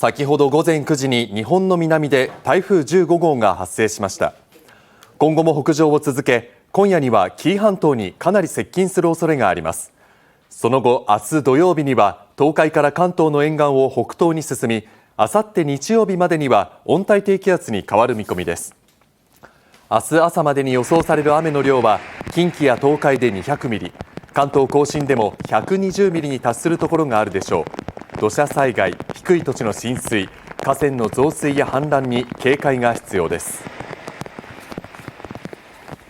先ほど午前9時に日本の南で台風15号が発生しました。今後も北上を続け、今夜には紀伊半島にかなり接近する恐れがあります。その後、明日土曜日には東海から関東の沿岸を北東に進み、あさって日曜日までには温帯低気圧に変わる見込みです。明日朝までに予想される雨の量は近畿や東海で200ミリ、関東甲信でも120ミリに達するところがあるでしょう。土砂災害、低い土地の浸水、河川の増水や氾濫に警戒が必要です。